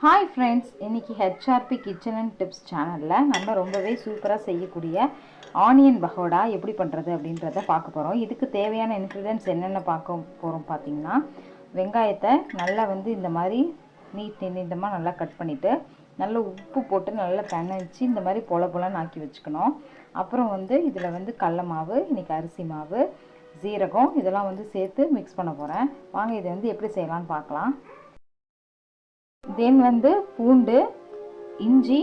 Hi friends, இன்றைக்கி ஹெச்ஆர்பி kitchen and tips சேனலில் நம்ம ரொம்பவே சூப்பராக செய்யக்கூடிய ஆனியன் பகோடா எப்படி பண்ணுறது அப்படின்றத பார்க்க போகிறோம். இதுக்கு தேவையான இன்க்ரீடியன்ட்ஸ் என்னென்ன பார்க்க போகிறோம் பார்த்திங்கன்னா, வெங்காயத்தை நல்லா இந்த மாதிரி நீட்டமாக நல்லா கட் பண்ணிவிட்டு நல்லா உப்பு போட்டு நல்லா பிணைச்சி இந்த மாதிரி பொலன்னு ஆக்கி வச்சுக்கணும். அப்புறம் இதில் கடல மாவு, இன்றைக்கி அரிசி மாவு, ஜீரகம் இதெல்லாம் சேர்த்து மிக்ஸ் பண்ண போகிறேன். வாங்க இதை எப்படி செய்யலான்னு பார்க்கலாம். தென் பூண்டு, இஞ்சி,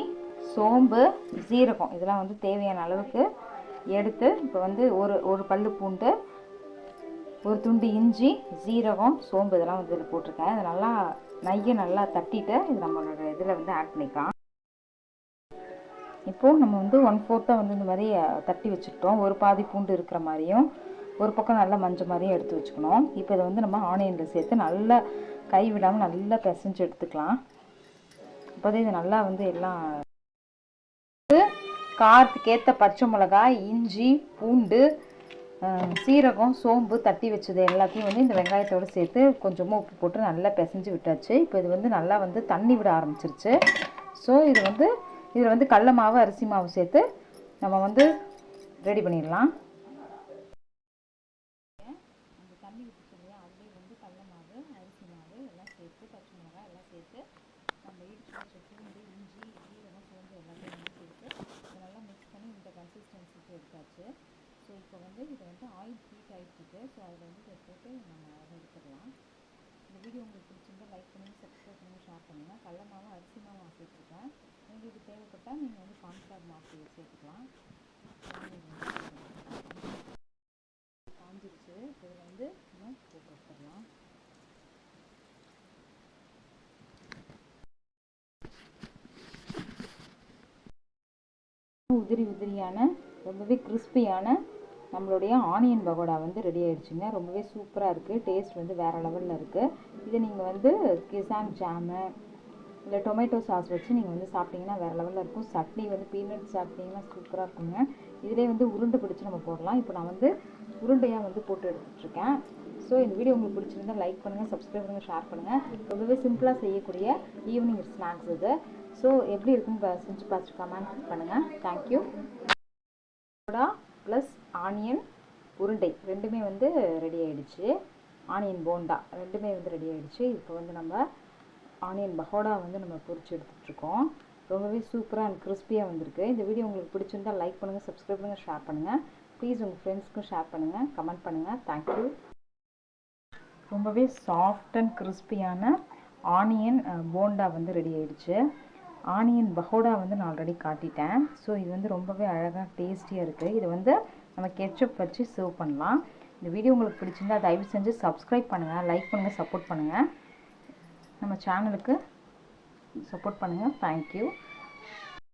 சோம்பு, ஜீரகம் இதெல்லாம் தேவையான அளவுக்கு எடுத்து இப்போ ஒரு பல்லு பூண்டு, ஒரு துண்டு இஞ்சி, ஜீரகம், சோம்பு இதெல்லாம் இதில் போட்டிருக்கேன். இது நல்லா நையை நல்லா தட்டிட்டு இது நம்மளோட இதில் ஆட் பண்ணிக்கலாம். இப்போது நம்ம 1/4 இந்த மாதிரி தட்டி வச்சுக்கிட்டோம். ஒரு பாதி பூண்டு இருக்கிற மாதிரியும் ஒரு பக்கம் நல்லா மஞ்சள் மாதிரியும் எடுத்து வச்சுக்கணும். இப்போ இதை நம்ம ஆனியனில் சேர்த்து நல்லா கை விடாமல் நல்லா பிசைஞ்சு எடுத்துக்கலாம். அப்போதே இது நல்லா எல்லாம் காரத்துக்கு ஏற்ற பச்சை மிளகாய், இஞ்சி, பூண்டு, சீரகம், சோம்பு தட்டி வச்சது எல்லாத்தையும் இந்த வெங்காயத்தோடு சேர்த்து கொஞ்சமாக உப்பு போட்டு நல்லா பிசைஞ்சு விட்டாச்சு. இப்போ இது நல்லா தண்ணி விட ஆரம்பிச்சிருச்சு. ஸோ இது இதில் கடல மாவு, அரிசி மாவு சேர்த்து நம்ம ரெடி பண்ணிடலாம். தண்ணி விட்டு சொல்லியா அதுலேயே கடல மாவு, அரிசி மாவு எல்லாம் சேர்த்து பச்சை மிளகாய் எல்லாம் சேர்த்து நம்ம இடிச்சு வச்ச பூண்டு, இஞ்சி, ஜீரகம், சோம்பு எல்லாத்தையும் சேர்த்து நல்லா மிக்ஸ் பண்ணி இந்த கன்சிஸ்டன்சிக்கு எடுத்தாச்சு. ஸோ இப்போ இதை ஆயில் ஹீட் ஆகிட்டுருக்கு. ஸோ அதில் இதை போட்டு நம்ம எடுத்துடலாம். இந்த வீடியோ உங்களுக்கு பிடிச்சிருந்தால் லைக் பண்ணுங்கள், சப்ஸ்கிரைப் பண்ணுங்கள், ஷேர் பண்ணுங்கள். கடல மாவு, அரிசி மாவு சேர்த்துருக்கேன். உங்களுக்கு தேவைப்பட்டால் நீங்கள் கார்ன்ஃப்ளவர் மாவு சேர்த்துக்கலாம். காஞ்சிருச்சு. இதில் நம்ம போட்டு வச்சிடலாம். உதிரியான ரொம்பவே கிறிஸ்பியான நம்மளுடைய ஆனியன் பகோடா ரெடி ஆகிடுச்சுங்க. ரொம்பவே சூப்பராக இருக்குது. டேஸ்ட் வேறு லெவலில் இருக்குது. இதை நீங்கள் கிசான் ஜாமு இல்லை டொமேட்டோ சாஸ் வச்சு நீங்கள் சாப்பிட்டிங்கன்னா வேறு லெவலில் இருக்கும். சட்னி பீனட் சாப்பிட்டிங்கன்னா சூப்பராக இருக்குங்க. இதிலே உருண்டை பிடிச்சி நம்ம போடலாம். இப்போ நான் உருண்டையாக போட்டு எடுத்துகிட்ருக்கேன். ஸோ இந்த வீடியோ உங்களுக்கு பிடிச்சிருந்தால் லைக் பண்ணுங்கள், சப்ஸ்கிரைப் பண்ணுங்கள், ஷேர் பண்ணுங்கள். ரொம்பவே சிம்பிளாக செய்யக்கூடிய ஈவினிங் ஸ்நாக்ஸ் இது. ஸோ எப்படி இருக்குன்னு செஞ்சு பார்த்துட்டு கமெண்ட் பண்ணுங்கள். தேங்க்யூ. பகோடா ப்ளஸ் ஆனியன் உருண்டை ரெண்டுமே ரெடி ஆகிடுச்சு. ஆனியன் போண்டா ரெண்டுமே ரெடி ஆகிடுச்சு. இப்போ நம்ம ஆனியன் பகோடா நம்ம பொரிச்சு எடுத்துகிட்ருக்கோம். ரொம்பவே சூப்பராக அண்ட் கிறிஸ்பியாக வந்திருக்கு. இந்த வீடியோ உங்களுக்கு பிடிச்சிருந்தால் லைக் பண்ணுங்கள், சப்ஸ்கிரைப் பண்ணுங்கள், ஷேர் பண்ணுங்கள். ப்ளீஸ் உங்கள் ஃப்ரெண்ட்ஸ்க்கும் ஷேர் பண்ணுங்கள், கமெண்ட் பண்ணுங்கள். தேங்க்யூ. ரொம்பவே சாஃப்ட் அண்ட் கிறிஸ்பியான ஆனியன் போண்டா ரெடி ஆகிடுச்சு. ஆனியன் பகோடா நான் ஆல்ரெடி காட்டிட்டேன். ஸோ இது ரொம்பவே அழகாக டேஸ்டியாக இருக்குது. இது நம்ம கெட்சப் வச்சு சர்வ் பண்ணலாம். இந்த வீடியோ உங்களுக்கு பிடிச்சிருந்தால் தயவு செஞ்சு சப்ஸ்கிரைப் பண்ணுங்கள், லைக் பண்ணுங்கள், சப்போர்ட் பண்ணுங்கள். நம்ம சேனலுக்கு சப்போர்ட் பண்ணுங்கள். தேங்க்யூ.